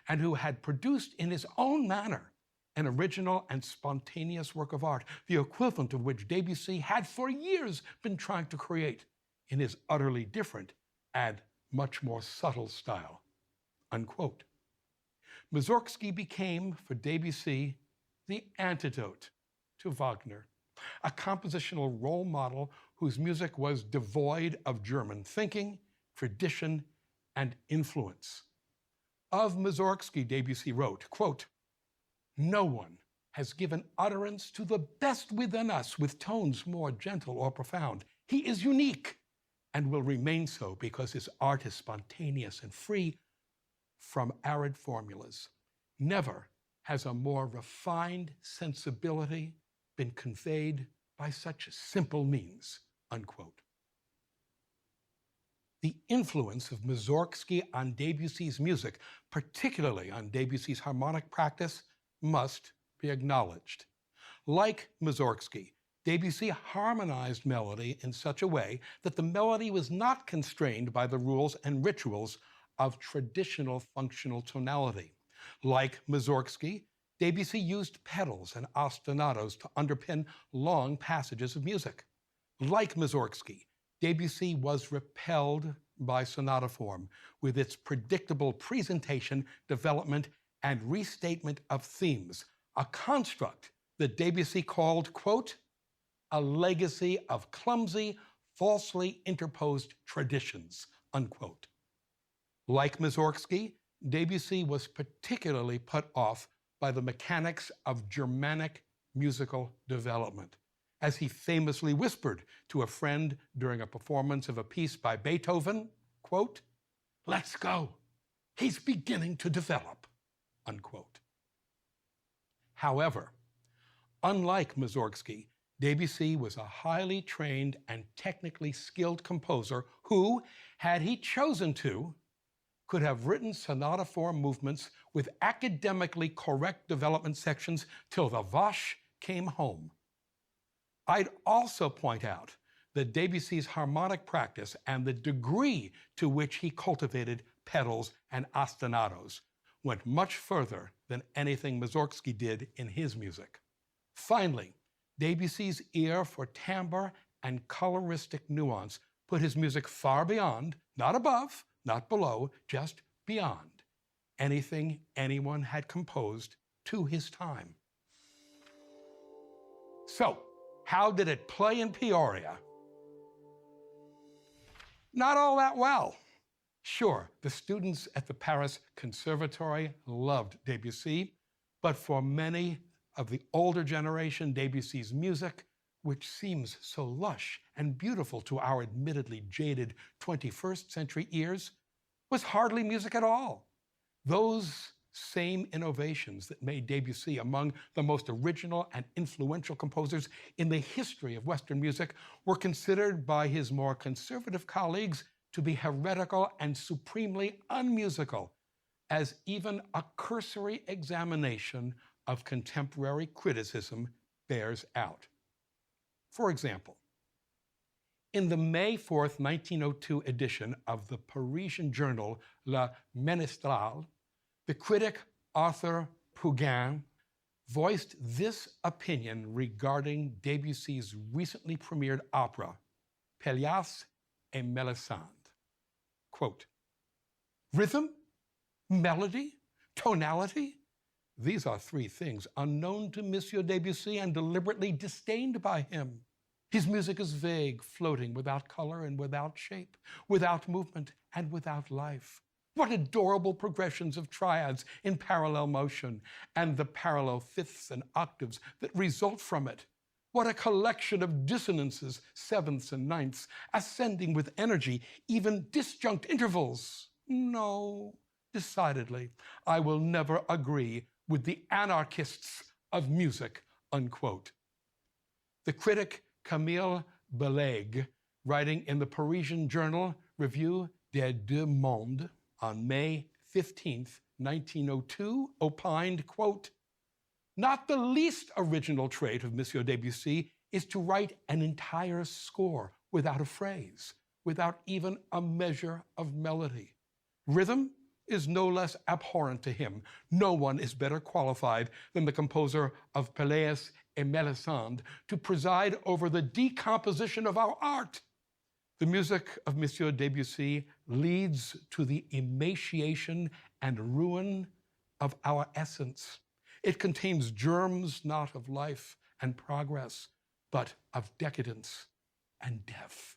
and who had produced in his own manner an original and spontaneous work of art, the equivalent of which Debussy had for years been trying to create in his utterly different and much more subtle style." Unquote. Mussorgsky became, for Debussy, the antidote to Wagner, a compositional role model whose music was devoid of German thinking, tradition, and influence. Of Mussorgsky, Debussy wrote, quote, "No one has given utterance to the best within us with tones more gentle or profound. He is unique and will remain so because his art is spontaneous and free from arid formulas. Never has a more refined sensibility been conveyed by such simple means." Unquote. The influence of Mussorgsky on Debussy's music, particularly on Debussy's harmonic practice, must be acknowledged. Like Mussorgsky, Debussy harmonized melody in such a way that the melody was not constrained by the rules and rituals of traditional functional tonality. Like Mussorgsky, Debussy used pedals and ostinatos to underpin long passages of music. Like Mussorgsky, Debussy was repelled by sonata form, with its predictable presentation, development, and restatement of themes, a construct that Debussy called, quote, "a legacy of clumsy, falsely interposed traditions," unquote. Like Mussorgsky, Debussy was particularly put off by the mechanics of Germanic musical development. As he famously whispered to a friend during a performance of a piece by Beethoven, quote, "Let's go, he's beginning to develop," unquote. However, unlike Mussorgsky, Debussy was a highly trained and technically skilled composer who, had he chosen to, could have written sonata form movements with academically correct development sections till the Vache came home. I'd also point out that Debussy's harmonic practice and the degree to which he cultivated pedals and ostinatos went much further than anything Mussorgsky did in his music. Finally, Debussy's ear for timbre and coloristic nuance put his music far beyond, not above, not below, just beyond anything anyone had composed to his time. So, how did it play in Peoria? Not all that well. Sure, the students at the Paris Conservatory loved Debussy, but for many of the older generation, Debussy's music, which seems so lush and beautiful to our admittedly jaded 21st century ears, was hardly music at all. Those same innovations that made Debussy among the most original and influential composers in the history of Western music were considered by his more conservative colleagues to be heretical and supremely unmusical, as even a cursory examination of contemporary criticism bears out. For example, in the May 4th, 1902 edition of the Parisian journal Le Ménestrel, the critic Arthur Pougin voiced this opinion regarding Debussy's recently premiered opera, Pelléas et Mélisande. Quote, "Rhythm, melody, tonality, these are three things unknown to Monsieur Debussy and deliberately disdained by him. His music is vague, floating, without color and without shape, without movement and without life. What adorable progressions of triads in parallel motion, and the parallel fifths and octaves that result from it. What a collection of dissonances, sevenths and ninths, ascending with energy, even disjunct intervals. No, decidedly, I will never agree with the anarchists of music," unquote. The critic Camille Bellaigue, writing in the Parisian journal Revue des Deux Mondes on May 15th, 1902, opined, quote, "Not the least original trait of Monsieur Debussy is to write an entire score without a phrase, without even a measure of melody. Rhythm, is no less abhorrent to him. No one is better qualified than the composer of Pelléas et Mélisande to preside over the decomposition of our art. The music of Monsieur Debussy leads to the emaciation and ruin of our essence. It contains germs not of life and progress, but of decadence and death,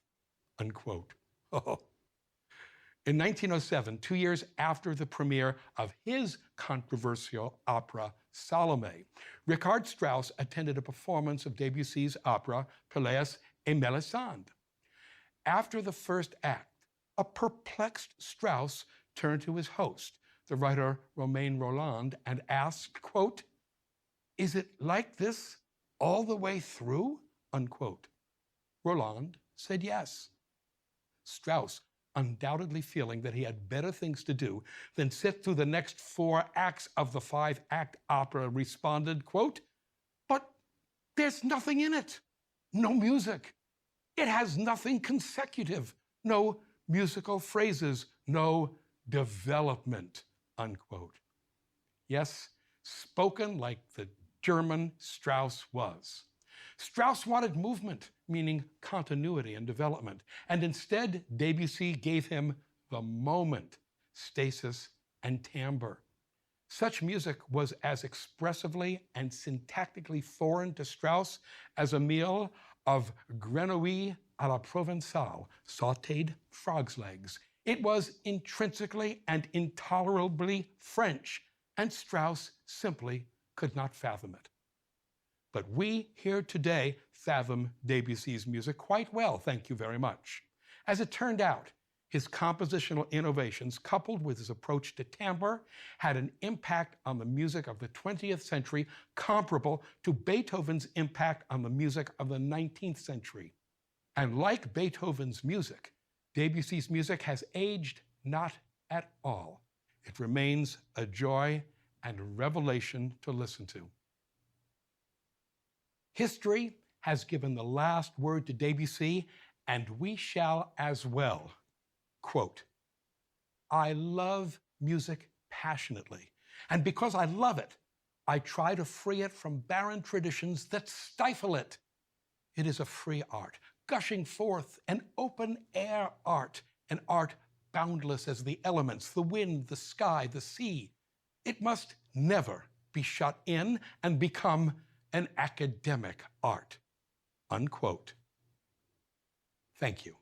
unquote. Oh. In 1907, 2 years after the premiere of his controversial opera, Salome, Richard Strauss attended a performance of Debussy's opera, Pelléas et Mélisande. After the first act, a perplexed Strauss turned to his host, the writer Romain Rolland, and asked, quote, "Is it like this all the way through?" unquote. Rolland said yes. Strauss, undoubtedly feeling that he had better things to do than sit through the next 4 acts of the 5-act opera, responded, quote, "But there's nothing in it. No music. It has nothing consecutive. No musical phrases. No development," unquote. Yes, spoken like the German Strauss was. Strauss wanted movement, meaning continuity and development, and instead Debussy gave him the moment, stasis and timbre. Such music was as expressively and syntactically foreign to Strauss as a meal of grenouille à la Provençale, sautéed frog's legs. It was intrinsically and intolerably French, and Strauss simply could not fathom it. But we here today fathom Debussy's music quite well, thank you very much. As it turned out, his compositional innovations, coupled with his approach to timbre, had an impact on the music of the 20th century comparable to Beethoven's impact on the music of the 19th century. And like Beethoven's music, Debussy's music has aged not at all. It remains a joy and revelation to listen to. History has given the last word to Debussy, and we shall as well. Quote, "I love music passionately, and because I love it, I try to free it from barren traditions that stifle it. It is a free art, gushing forth, an open-air art, an art boundless as the elements, the wind, the sky, the sea. It must never be shut in and become an academic art," unquote. Thank you.